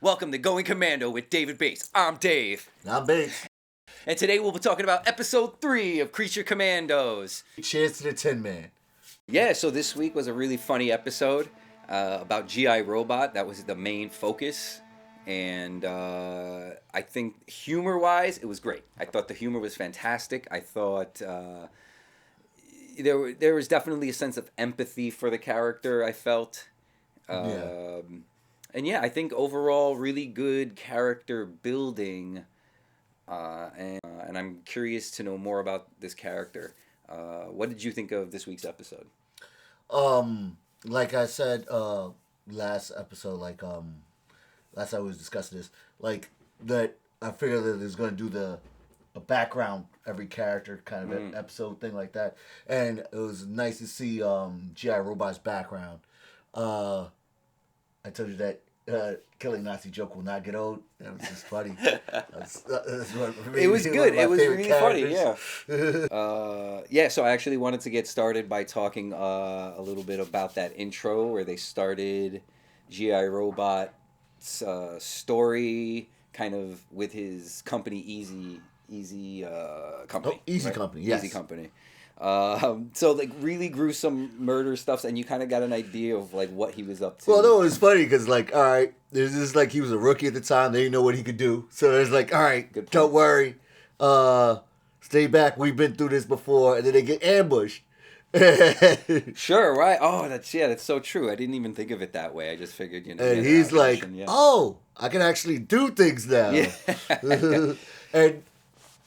Welcome to Going Commando with David Bates. I'm Dave. I'm Bates. And today we'll be talking about episode 3 of Creature Commandos. Cheers to the Tin Man. Yeah, so this week was a really funny episode about G.I. Robot. That was the main focus. And I think humor-wise, it was great. I thought the humor was fantastic. I thought there was definitely a sense of empathy for the character, I felt. And yeah, I think overall really good character building, and I'm curious to know more about this character. What did you think of this week's episode? Like I said, last episode, last time we was discussing this, that I figured that it's going to do a background every character kind of an episode thing like that, and it was nice to see G.I. Robot's background. I told you that killing Nazi joke will not get old. That was just funny. That's It was good. It was really characters. funny, yeah. So I actually wanted to get started by talking a little bit about that intro where they started G.I. Robot's story kind of with his company Easy Company. Easy right? Company, yes. Easy Company. So really gruesome murder stuff, and you kind of got an idea of what he was up to. Well, no, it was funny because all right, there's just he was a rookie at the time. They didn't know what he could do, so there's all right, don't worry, stay back. We've been through this before, and then they get ambushed. Sure, right? Oh, that's so true. I didn't even think of it that way. I just figured, And he's like, oh, I can actually do things now. Yeah. And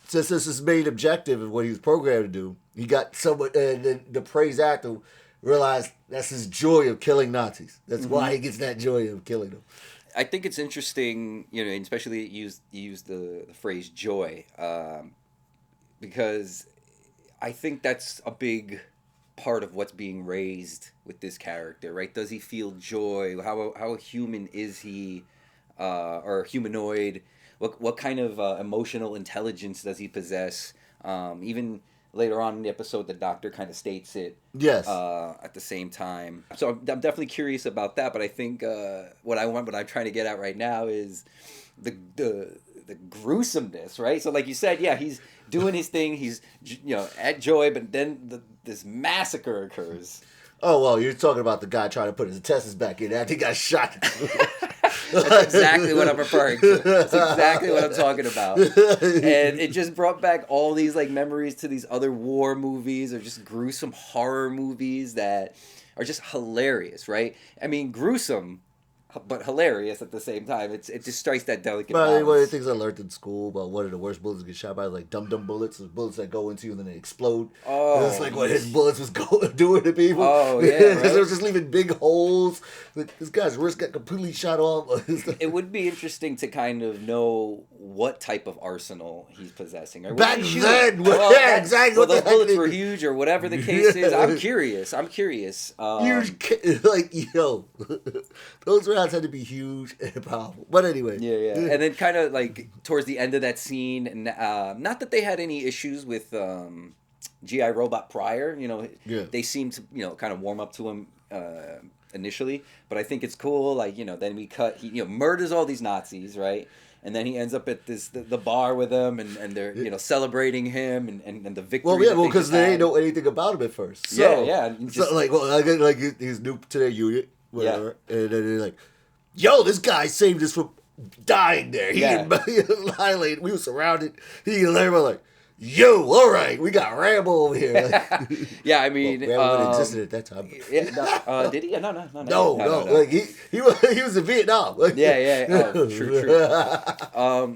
since this is main objective of what he was programmed to do, he got someone, and then the praise actor realized that's his joy of killing Nazis. That's why he gets that joy of killing them. I think it's interesting, and especially you used the phrase joy, because I think that's a big part of what's being raised with this character, right? Does he feel joy? How human is he, or humanoid? What kind of emotional intelligence does he possess? Even later on in the episode, the doctor kind of states it. Yes. At the same time, so I'm definitely curious about that. But I think what I'm trying to get at right now is the gruesomeness, right? So, like you said, yeah, he's doing his thing. He's at joy, but then this massacre occurs. Oh, well, you're talking about the guy trying to put his intestines back in after he got shot. That's exactly what I'm referring to. That's exactly what I'm talking about. And it just brought back all these memories to these other war movies or just gruesome horror movies that are just hilarious, right? I mean, gruesome, but hilarious at the same time. It just strikes that delicate balance. One of the things I learned in school about one of the worst bullets to get shot by is dum-dum bullets. Those bullets that go into you and then they explode. Oh, and it's what his bullets was doing to people. Oh, yeah, right? Because they were just leaving big holes. This guy's wrist got completely shot off. It would be interesting to kind of know what type of arsenal he's possessing. Right? Back then, yeah, exactly. Well, those bullets were huge, or whatever the case is. I'm curious. Huge, those rounds had to be huge and powerful. But anyway, yeah. And then kind of towards the end of that scene, and not that they had any issues with G.I. Robot prior. They seemed to kind of warm up to him initially, but I think it's cool. Then we cut. He murders all these Nazis, right? And then he ends up at the bar with them, and they're celebrating him and the victory. Well, because they didn't know anything about him at first. So, yeah. He's new to their unit, whatever, and then they're like, "Yo, this guy saved us from dying there. He annihilated. We were surrounded. He and everybody like." Yo, all right, we got Rambo over here. Yeah, I mean, Rambo existed at that time. Did he? No. No. He was in Vietnam. Yeah. Oh, true.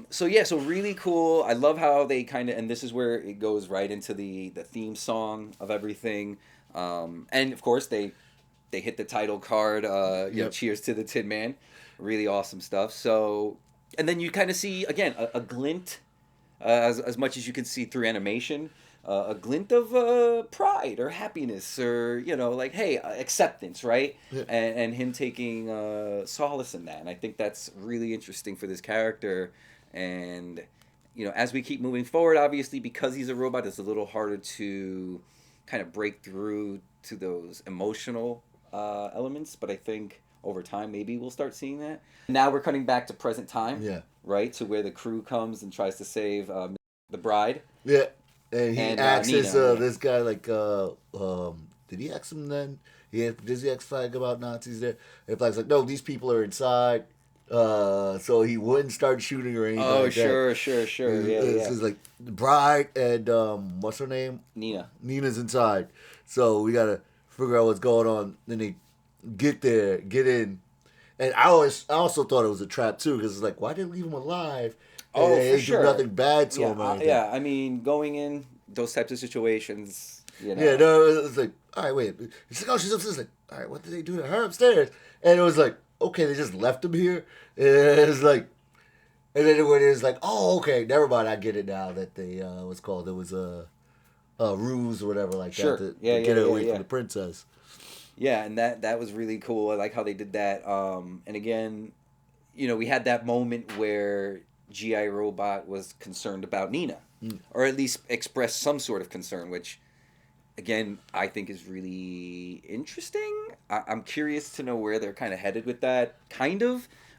So really cool. I love how they kind of, and this is where it goes right into the theme song of everything. And of course they hit the title card. Cheers to the Tin Man. Really awesome stuff. So, and then you kind of see again a glint. As much as you can see through animation, a glint of pride or happiness or, hey, acceptance, right? Yeah. And him taking solace in that. And I think that's really interesting for this character. And, as we keep moving forward, obviously, because he's a robot, it's a little harder to kind of break through to those emotional elements. But I think over time, maybe we'll start seeing that. Now we're cutting back to present time. Yeah. Right? To where the crew comes and tries to save the bride. Yeah. And he asks Nina, this guy, like, did he ask him then? Does he ask Flag about Nazis there? And Flag's like, no, these people are inside. So he wouldn't start shooting or anything like sure, that. sure. Yeah. It's like the bride and, what's her name? Nina. Nina's inside. So we got to figure out what's going on. Then they get there, get in. And I also thought it was a trap, too, because it's like, why did they leave him alive? Oh, and for sure. Do nothing bad to him. Yeah, I mean, going in those types of situations, you know. Yeah, no, it was like, all right, wait. It's like, oh, she's upstairs. Like, all right, what did they do to her upstairs? And it was like, okay, they just left him here. And it's like, and then when it was like, oh, okay, never mind, I get it now that they, what's called, it was a ruse or whatever like that to get away from the princess. Yeah, and that was really cool. I like how they did that. And again, you know, we had that moment where G.I. Robot was concerned about Nina, or at least expressed some sort of concern, which, again, I think is really interesting. I'm curious to know where they're kind of headed with that,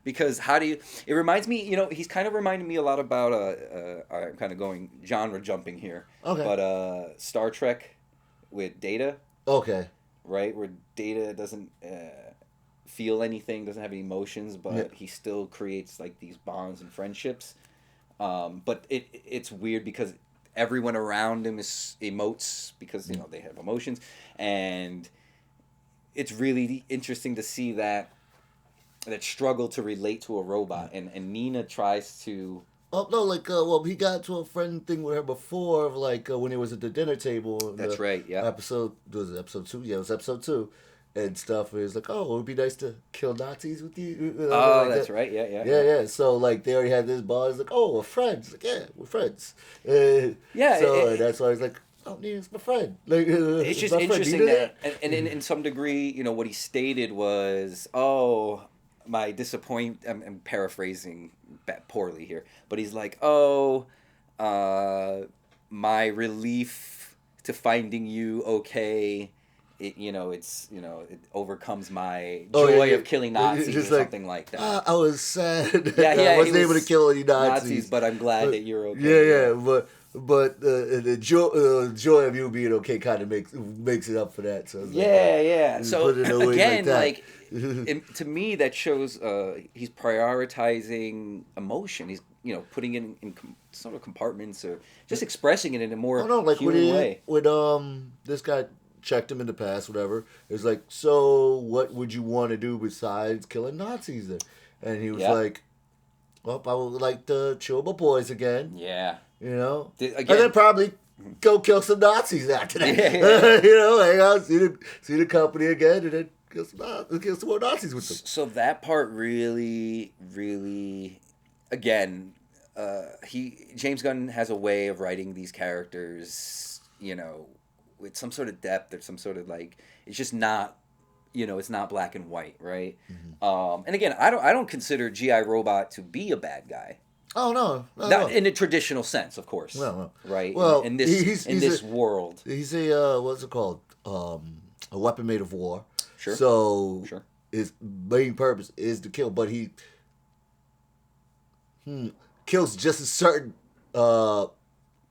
because it reminds me, you know, he's kind of reminding me a lot about, I'm kind of going genre jumping here, but Star Trek with Data. Okay. Right, where Data doesn't feel anything, doesn't have any emotions, but he still creates like these bonds and friendships. But it's weird because everyone around him emotes because you know they have emotions, and it's really interesting to see that struggle to relate to a robot, and Nina tries to. Oh no! Like, he got to a friend thing with her before, like when he was at the dinner table. That's right. Yeah. Was it episode 2? Yeah, it was episode 2, and stuff. It was like, oh, it would be nice to kill Nazis with you. Oh, like that's that. Right. Yeah. Yeah. So like, they already had this bond. It's like, oh, we're friends. Like, yeah, we're friends. Yeah. So that's why I was like, oh, Nina's my friend. Like, it's just interesting that, and in some degree, you know, what he stated was, oh, my disappointment. I'm paraphrasing poorly here, but he's like, oh, my relief to finding you okay, it overcomes my joy of killing Nazis or something like that. I was sad that I wasn't able to kill any Nazis, but I'm glad that you're okay. Yeah. But the joy of you being okay kind of makes it up for that. So yeah. So again, like to me, that shows he's prioritizing emotion. He's putting it in sort of compartments or just expressing it in a more human way. When this guy checked him in the past, whatever, it was like, so what would you want to do besides killing Nazis? Then? And he was like, well, I would like to chill with my boys again. Yeah. You know? And then probably go kill some Nazis after that. Hang out, see the company again, and then kill some more Nazis with them. So that part really, really, again, James Gunn has a way of writing these characters, with some sort of depth or some sort of it's just not, it's not black and white, right? Mm-hmm. And again, I don't consider G.I. Robot to be a bad guy. Oh no, not in a traditional sense, of course. No. Right. Well, in this world, he's a what's it called? A weapon made of war. Sure. So his main purpose is to kill, but he kills just a certain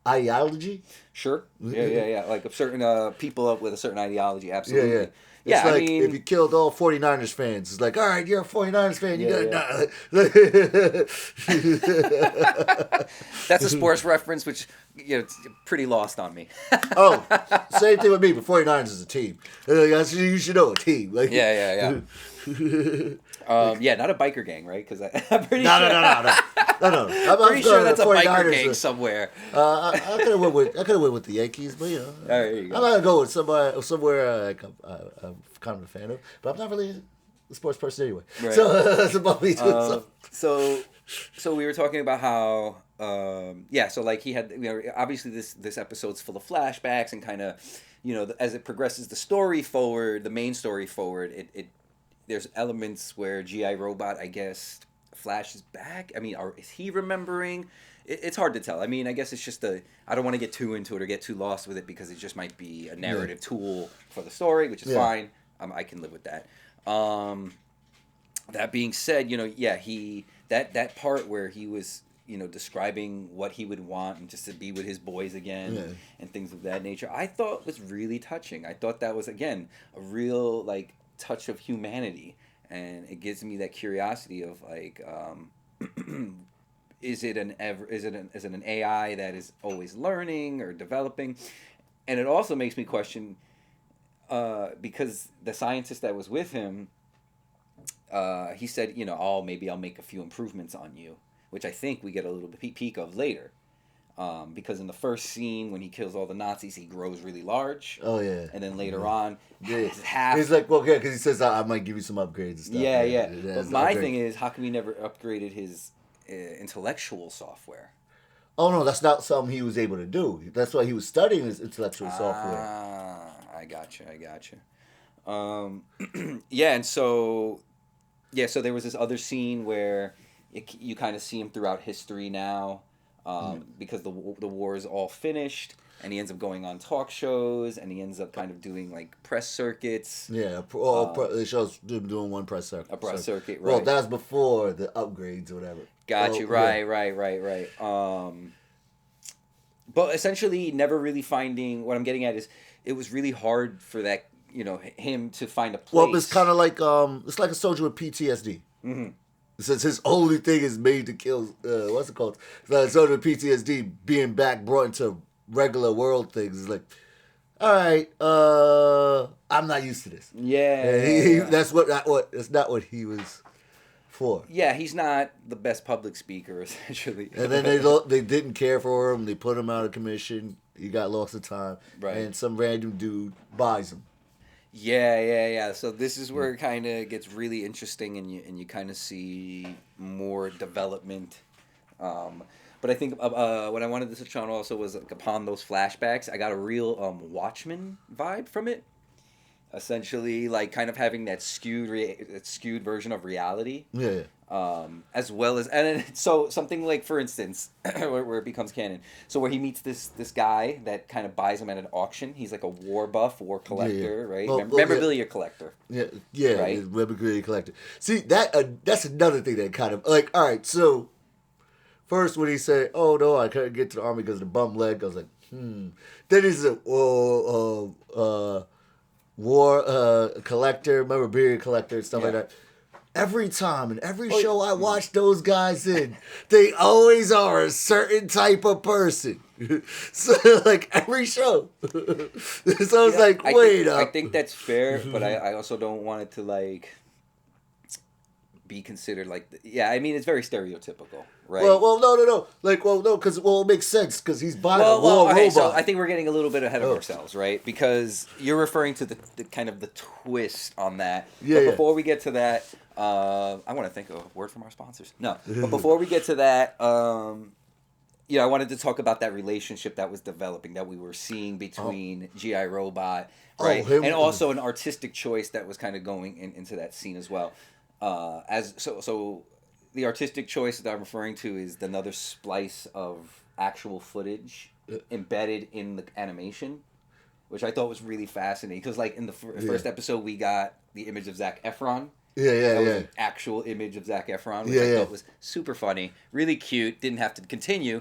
ideology. Sure. Yeah. Like a certain people with a certain ideology. Absolutely. Yeah. It's like if you killed all 49ers fans, it's like, all right, you're a 49ers fan, you gotta die. That's a sports reference, which it's pretty lost on me. Oh, same thing with me, but 49ers is a team. You should know a team. Yeah. Not a biker gang, right? Because I'm pretty sure. No. I'm pretty sure that's a biker gang somewhere. I could have went with the Yankees, but there you go. I'm gonna go with somewhere I'm kind of a fan of, but I'm not really a sports person anyway. Right. So that's about me too. So we were talking about how so like he had obviously this episode's full of flashbacks and kind of as it progresses the main story forward, it there's elements where G.I. Robot, I guess, flashes back. I mean, is he remembering? It's hard to tell. I mean, I guess it's just I don't want to get too into it or get too lost with it because it just might be a narrative tool for the story, which is fine. I can live with that. that being said, yeah, that part where he was, describing what he would want and just to be with his boys again and things of that nature, I thought was really touching. I thought that was, again, a real like touch of humanity, and it gives me that curiosity of like, is it an AI that is always learning or developing? And it also makes me question, because the scientist that was with him, he said, oh, maybe I'll make a few improvements on you, which I think we get a little peek of later. Because in the first scene, when he kills all the Nazis, he grows really large. Oh, yeah. And then later on, he's like, well, yeah, because he says, I might give you some upgrades and stuff. Yeah. But my thing is, how come he never upgraded his intellectual software? Oh, no, that's not something he was able to do. That's why he was studying his intellectual software. I gotcha. Yeah, and so there was this other scene where you kind of see him throughout history now, because the war is all finished, and he ends up going on talk shows, and he ends up kind of doing like press circuits. Yeah, it shows him doing one press circuit. A press circuit, right? Well, that's before the upgrades or whatever. Got you. Right. But essentially, never really finding. What I'm getting at is, it was really hard for that, him to find a place. Well, it's kind of like it's like a soldier with PTSD. Mm-hmm. Since his only thing is made to kill, what's it called? It's like a soldier with PTSD being back brought into regular world things. It's like, all right, I'm not used to this. Yeah, that's not what he was for. Yeah, he's not the best public speaker, essentially. And then they didn't care for him. They put him out of commission. He got lost in time. Right. And some random dude buys him. Yeah. So this is where it kind of gets really interesting, and you kind of see more development. But I think what I wanted to touch on also was, like, upon those flashbacks, I got a real Watchmen vibe from it. Essentially, like, kind of having that skewed version of reality. Yeah. As well as, and so something like, for instance, where it becomes canon. So where he meets this guy that kind of buys him at an auction. He's like a war collector, right? Memorabilia collector. Yeah, right? Memorabilia collector. See, that's another thing that kind of, like, all right, so first when he said, oh no, I couldn't get to the army because of the bum leg, I was like, Then he's a war collector, memorabilia collector, and stuff like that. Every time, in every show I watch those guys in, they always are a certain type of person. So, like, every show. So it's like, wait up. I think that's fair, but I also don't want it to, like, be considered, like, I mean, it's very stereotypical, right? Well, no. Like, no, because, it makes sense, because he's buying a war robot. So I think we're getting a little bit ahead of ourselves, right? Because you're referring to the kind of the twist on that. But before we get to that, I want to think of a word from our sponsors. No, but before we get to that, I wanted to talk about that relationship that was developing, that we were seeing between G.I. Robot, right? And also an artistic choice that was kind of going into that scene as well. So the artistic choice that I'm referring to is another splice of actual footage embedded in the animation, which I thought was really fascinating. Because, like, in the first episode, we got the image of Zac Efron. That was an actual image of Zac Efron, which I thought was super funny, really cute. Didn't have to continue.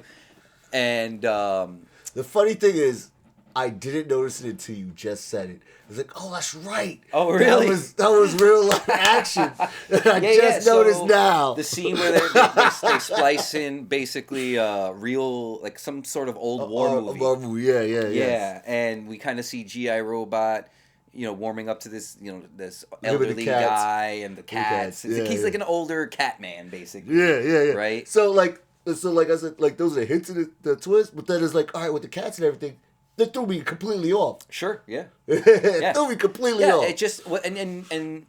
And the funny thing is, I didn't notice it until you just said it. I was like, oh, that's right. Oh, really? That was real life action. I just noticed now. The scene where they splice in basically real, like, some sort of old war movie. War movie, yeah. And we kind of see G.I. Robot, warming up to this, this elderly guy and the cats. He's like an older cat man, basically. Yeah. Right? So I said, like, those are hints in the twist, but then it's like, all right, with the cats and everything, that threw me completely off. Sure, yeah. It threw me completely off. It just, and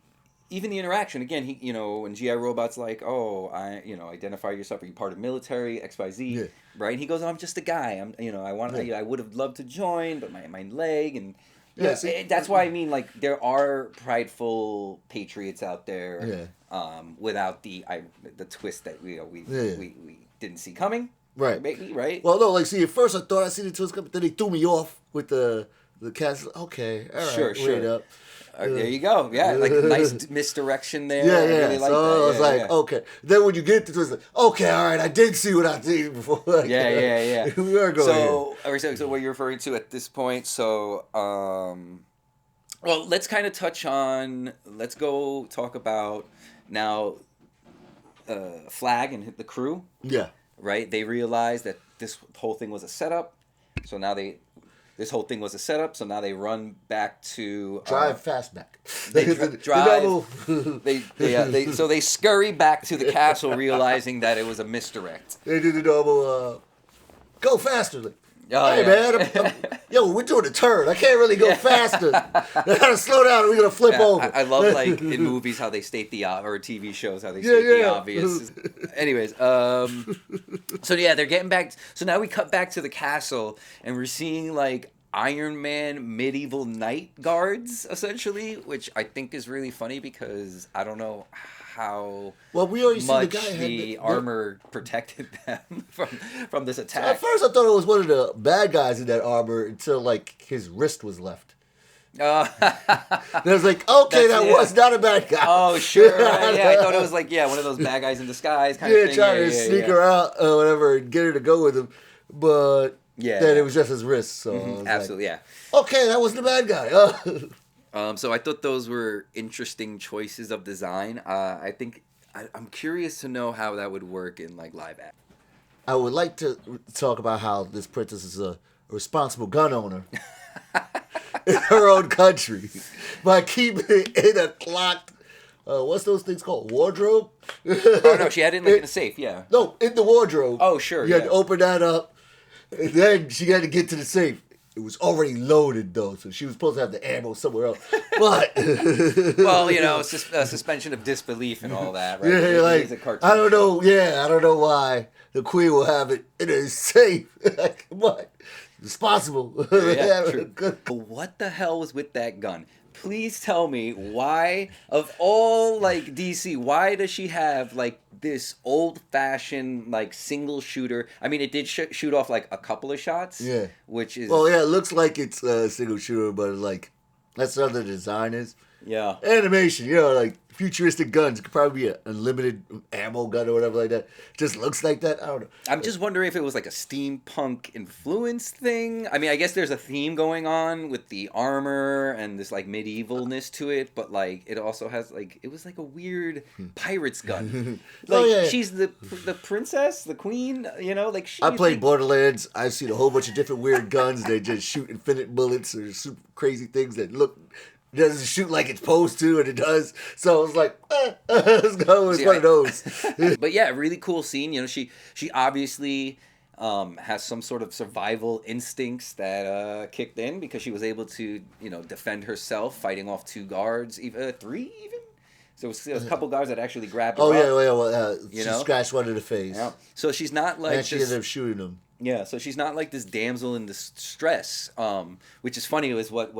even the interaction, again, he, when G.I. Robot's like, oh, identify yourself, are you part of military, XYZ, right? And he goes, I'm just a guy, I would have loved to join, but my leg, and that's why I mean, like, there are prideful patriots out there, without the twist that we didn't see coming. Right. Maybe, right? Well, no, like, see, at first I thought I seen the twist coming, but then they threw me off with the cats. Okay, all right, sure. wait up. There you go. Yeah, like a nice misdirection there. Yeah, I yeah. really like So that. I was like, okay. Then when you get to twist, like, okay, all right, I did see what I did before. Like, Yeah. we are going So, so what you're referring to at this point, so, well, let's kind of touch on, let's go talk about now Flag and the crew, Yeah. right? They realized that this whole thing was a setup, so now this whole thing was a setup, so now they run back to... Drive fast back. They drive... so they scurry back to the castle realizing that it was a misdirect. They do the normal, go faster. Like, Oh, hey, yeah. man, yo, we're doing a turn. I can't really go faster. I gotta slow down or we're gonna flip over. I love, like, in movies how they state the, or TV shows how they state the obvious. Anyways, so yeah, they're getting back. So now we cut back to the castle, and we're seeing, like, Iron Man medieval knight guards, essentially, which I think is really funny because I don't know how we already much see the guy the armor protected them from this attack. At first, I thought it was one of the bad guys in that armor until like his wrist was left. And I was like, okay, that was not a bad guy. Oh, sure. Right. Yeah, I thought it was like, one of those bad guys in disguise kind of thing. Trying to sneak her out or whatever and get her to go with him. But then it was just his wrist. So absolutely, okay, that wasn't a bad guy. So I thought those were interesting choices of design. I think I'm curious to know how that would work in like live action. I would like to talk about how this princess is a responsible gun owner in her own country by keeping it in a locked. What's those things called? Wardrobe? Oh no, she had it in a safe. Yeah. No, in the wardrobe. Oh sure. You had to open that up, and then she had to get to the safe. It was already loaded though, so she was supposed to have the ammo somewhere else. But well, suspension of disbelief and all that, right? Yeah, like I don't know. Yeah, I don't know why the queen will have it in a safe. Like, what? Responsible. Yeah, true. What the hell was with that gun? Please tell me why, of all like DC, why does she have like this old-fashioned like single shooter? I mean, it did shoot off like a couple of shots. Yeah. Which is it looks like it's a single shooter, but like that's how the design is. Yeah. Animation, like futuristic guns. It could probably be an unlimited ammo gun or whatever like that. Just looks like that. I don't know. I'm just wondering if it was like a steampunk influence thing. I mean, I guess there's a theme going on with the armor and this like medievalness to it, but like it also has like it was like a weird pirate's gun. Like she's the princess, the queen. Like she. I played Borderlands. I've seen a whole bunch of different weird guns. They just shoot infinite bullets or super crazy things that look. It doesn't shoot like it's supposed to, and it does. So I was like, let's go with one of those. But yeah, really cool scene. She obviously has some sort of survival instincts that kicked in because she was able to, defend herself, fighting off 2 guards, even 3 even. So there was a couple guards that actually grabbed her up. She scratched one in the face. Yeah. So she's not like. And she ended up shooting him. Yeah, so she's not like this damsel in distress, which is funny. It was what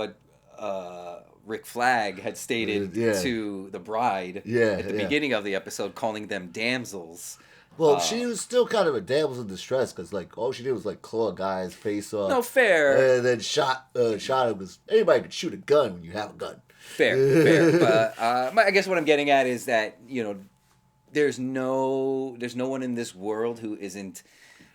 Rick Flag had stated to the bride at the beginning of the episode, calling them damsels. Well, she was still kind of a damsel in distress because, like, all she did was like claw a guy's face off. No, fair. And then shot him because anybody could shoot a gun when you have a gun. Fair. But I guess what I'm getting at is that there's no one in this world who isn't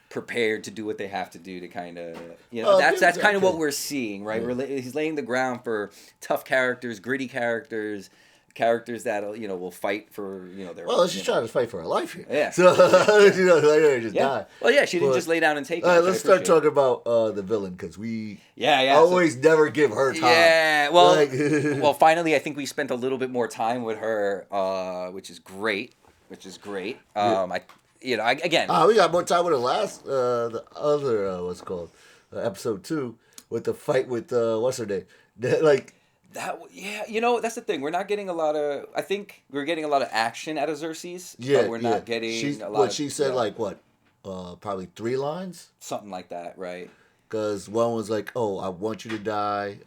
prepared to do what they have to do to kind of that's kind of what we're seeing, right? He's laying the ground for tough characters, gritty characters that will fight for their. Well, she's trying to fight for her life here. Yeah. So just die. Well, yeah, she didn't just lay down and take it. Let's start talking about the villain because we always never give her time. Yeah. Well, well, finally, I think we spent a little bit more time with her, which is great. Again. We got more time with the last, the other, what's it called, episode 2, with the fight with, what's her name? That's the thing. We're not getting a lot of, I think we're getting a lot of action out of Xerxes, but we're not getting a lot of. She said, probably 3 lines? Something like that, right? Because one was like, oh, I want you to die.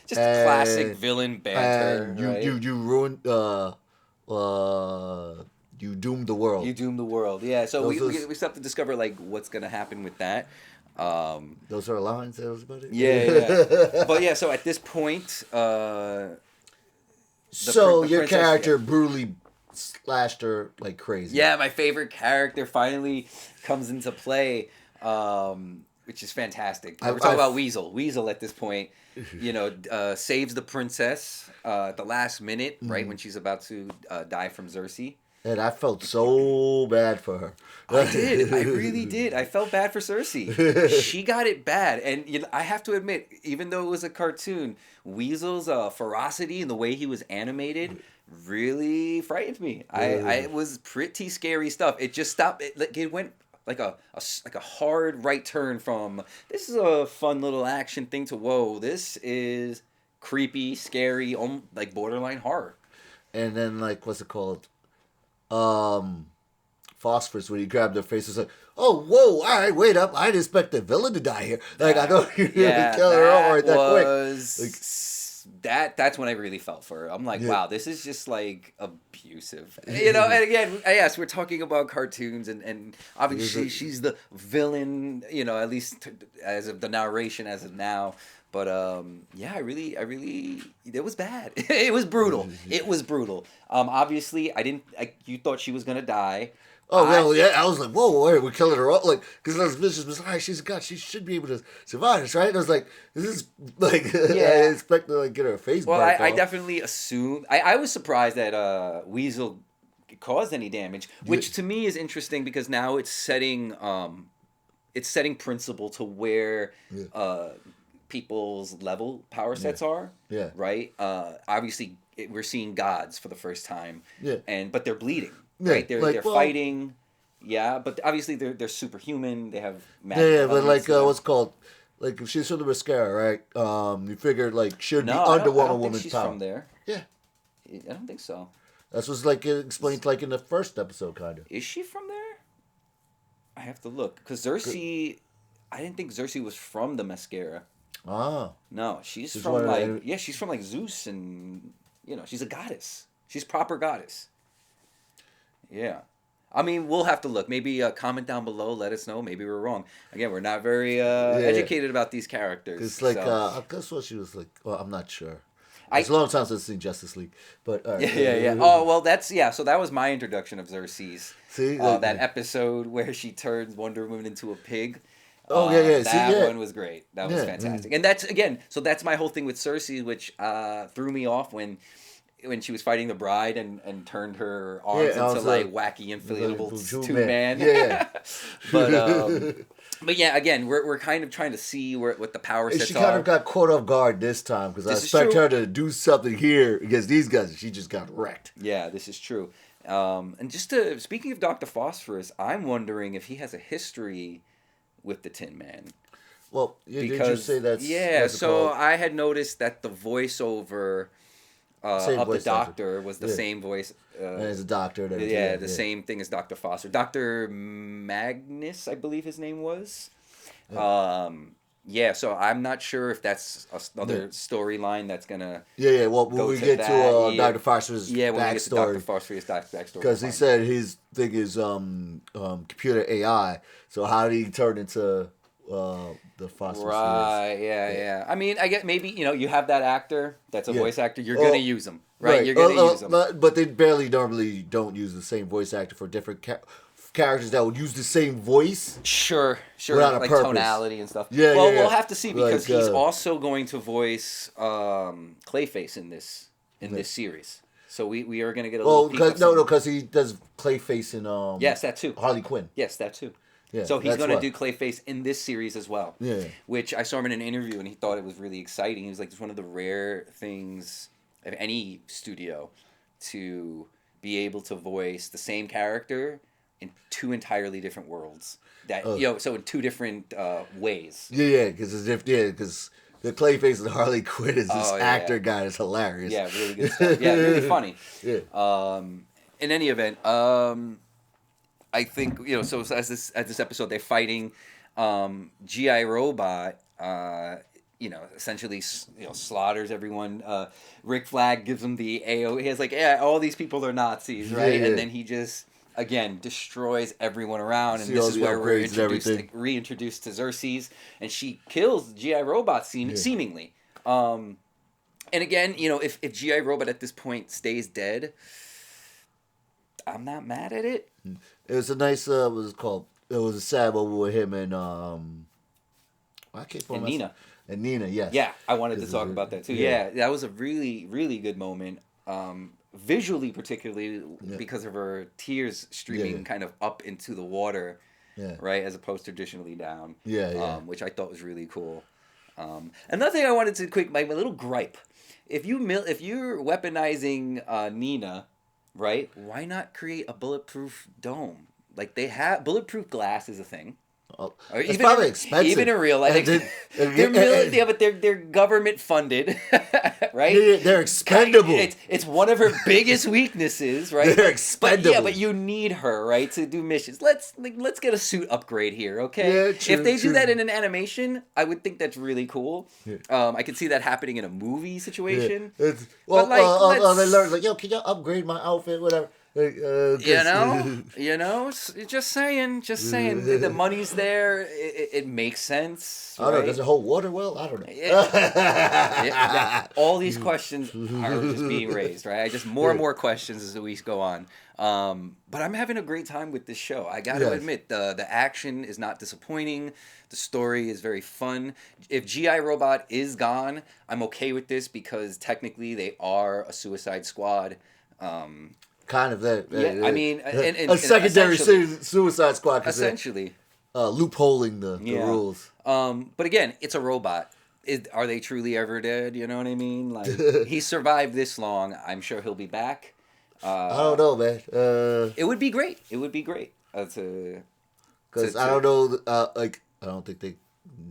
Just classic villain banter. And you ruined, you doomed the world. You doomed the world. Yeah. So we still have to discover like what's gonna happen with that. Those are lines. That was about it. Yeah. But yeah, so at this point, so your princess, character brutally slashed her like crazy. Yeah, my favorite character finally comes into play, which is fantastic. We're talking about Weasel. Weasel at this point, saves the princess at the last minute, right when she's about to die from Cersei. And I felt so bad for her. I did. I really did. I felt bad for Cersei. She got it bad. And I have to admit, even though it was a cartoon, Weasel's ferocity and the way he was animated really frightened me. It was pretty scary stuff. It just stopped. It went like a hard right turn from, this is a fun little action thing, to, whoa, this is creepy, scary, like borderline horror. And then, like, what's it called? Phosphorus, when he grabbed her face, was like, oh, whoa, all right, wait up. I didn't expect the villain to die here. Like, I know you're going to kill her off right that quick. That's when I really felt for her. I'm like, wow, this is just, like, abusive. And again, yes, we're talking about cartoons, and obviously she's the villain, at least as of the narration as of now. But I really, it was bad. It was brutal. It was brutal. Obviously, you thought she was gonna die. Oh well, yeah. I was like, whoa, wait, we're killing her off, like, because those bitches was, all right, she's a god, she should be able to survive this, right? And I was like, this is like, I expect to like get her face. Well, I definitely assumed. I was surprised that Weasel caused any damage, which to me is interesting because now it's setting principle to where people's level power sets are. Yeah. Right. Obviously, we're seeing gods for the first time. Yeah. But they're bleeding. Yeah. Right. They're fighting. Yeah. But obviously, they're superhuman. They have magic. Yeah. But like what's called, like, if she's from the mascara, right? You figured like she'd be under Wonder Woman's she's power. From there. Yeah. I don't think so. That's what's like explained like in the first episode, kind of. Is she from there? I have to look because Cersei. I didn't think Cersei was from the mascara. Ah. No, she's from like she's from like Zeus, and she's a goddess. She's proper goddess. Yeah. I mean, we'll have to look. Maybe comment down below. Let us know. Maybe we're wrong. Again, we're not very educated about these characters. It's like, I guess what she was like. Well, I'm not sure. It's a long time since I've seen Justice League, but yeah. Oh well, so that was my introduction of Cersei's. See, that episode where she turns Wonder Woman into a pig. Oh yeah. That one was great. That was fantastic. And that's my whole thing with Cersei, which threw me off when she was fighting the bride and turned her arms into like wacky inflatable two man. Yeah. But yeah, again, we're kind of trying to see what the power sets are. She kind of got caught off guard this time because I expect her to do something here against these guys. She just got wrecked. Yeah, this is true. And just speaking of Dr. Phosphorus, I'm wondering if he has a history with the Tin Man. Well, did you say that's... Yeah, so I had noticed that the voiceover of the Doctor was the same voice. As a doctor. The same thing as Dr. Foster. Dr. Magnus, I believe his name was. So I'm not sure if that's another storyline that's going to... Yeah, well, when we get to Dr. Foster's backstory. Yeah, when we get to Dr. Foster's backstory. Because he said his thing is computer AI. So how did he turn into the Phosphorus? Right, yeah. I mean, I get maybe, you have that actor that's a voice actor. You're going to use him, right? You're going to use him. But they normally don't use the same voice actor for different characters that would use the same voice. Sure. Like tonality and stuff. Yeah, we'll have to see because he's also going to voice Clayface in this series. So we are going to get a little peek of because he does Clayface in yes, that too. Harley Quinn. Yes, that too. Yeah, so he's going to do Clayface in this series as well. Yeah. Which I saw him in an interview and he thought it was really exciting. He was like, it's one of the rare things of any studio to be able to voice the same character in two entirely different worlds. That so in two different ways. Yeah, because because the Clayface and Harley Quinn is this actor guy is hilarious. Yeah, really good stuff. Yeah, really funny. Yeah. In any event, I think so as this episode they're fighting GI Robot. Essentially, slaughters everyone. Rick Flag gives him the AO. He has like, all these people are Nazis, right? Yeah. And then he just again destroys everyone around, and See this all is the where we're upgrades and everything. reintroduced to Xerxes, and she kills GI Robot seemingly. And again, if GI Robot at this point stays dead, I'm not mad at it. It was a nice, what was it called? It was a sad moment with him and, I can't And Nina. And Nina, yes. Yeah, I wanted to talk about that too. Yeah, that was a really, really good moment. Visually, particularly because of her tears streaming kind of up into the water, right, as opposed to traditionally down. Which I thought was really cool. Another thing I wanted to my little gripe: if you're weaponizing Nina, right, why not create a bulletproof dome? Like they have bulletproof glass is a thing. It's probably expensive. Even in real life, but they're government funded, right? They're expendable. It's one of her biggest weaknesses, right? They're expendable. But you need her, right, to do missions. Let's get a suit upgrade here, okay? Yeah, true, if they do that in an animation, I would think that's really cool. I could see that happening in a movie situation. They learn like, yo, can you upgrade my outfit, whatever. Just saying. The money's there. It makes sense. I don't know. Does it hold water well? I don't know. All these questions are just being raised, right? More and more questions as the weeks go on. But I'm having a great time with this show. I got to admit, the action is not disappointing. The story is very fun. If GI Robot is gone, I'm okay with this because technically they are a Suicide Squad. Kind of that. I mean, a secondary Suicide Squad. Essentially. Loopholing the rules. But again, it's a robot. Are they truly ever dead? You know what I mean? Like he survived this long. I'm sure he'll be back. I don't know, man. It would be great. Because I don't know. I don't think they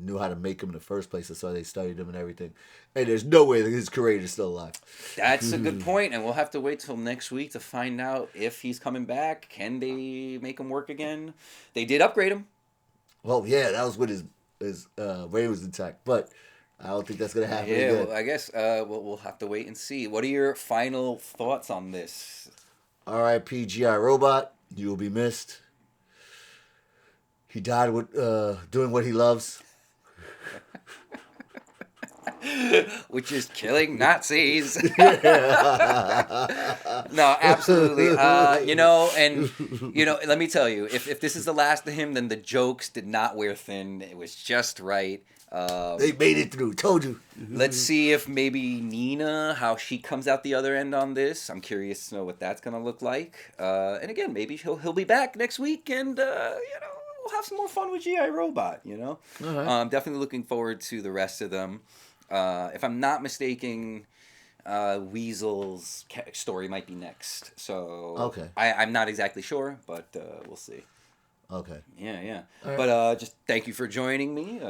knew how to make him in the first place. That's why they studied him and everything. And there's no way that his creator's still alive. That's a good point, and we'll have to wait till next week to find out if he's coming back. Can they make him work again? They did upgrade him. Well, yeah, that was when his brain was intact, but I don't think that's gonna happen. Yeah, well, I guess we'll have to wait and see. What are your final thoughts on this? R.I.P. GI Robot. You will be missed. He died with doing what he loves. Which is killing Nazis. No, absolutely. Let me tell you, if this is the last of him, then the jokes did not wear thin. It was just right. They made it through. Told you. Let's see if maybe Nina, how she comes out the other end on this. I'm curious to know what that's gonna look like. And again, maybe he'll be back next week, and we'll have some more fun with GI Robot. Right. Definitely looking forward to the rest of them. If I'm not mistaken, Weasel's story might be next. So okay. I'm not exactly sure, but we'll see. Okay. Yeah. Right. But just thank you for joining me.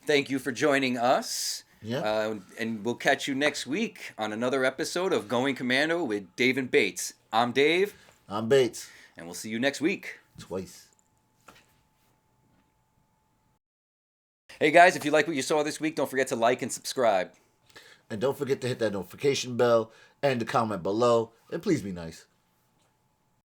Thank you for joining us. Yeah. And we'll catch you next week on another episode of Going Commando with Dave and Bates. I'm Dave. I'm Bates. And we'll see you next week. Twice. Hey guys, if you like what you saw this week, don't forget to like and subscribe. And don't forget to hit that notification bell and to comment below. And please be nice.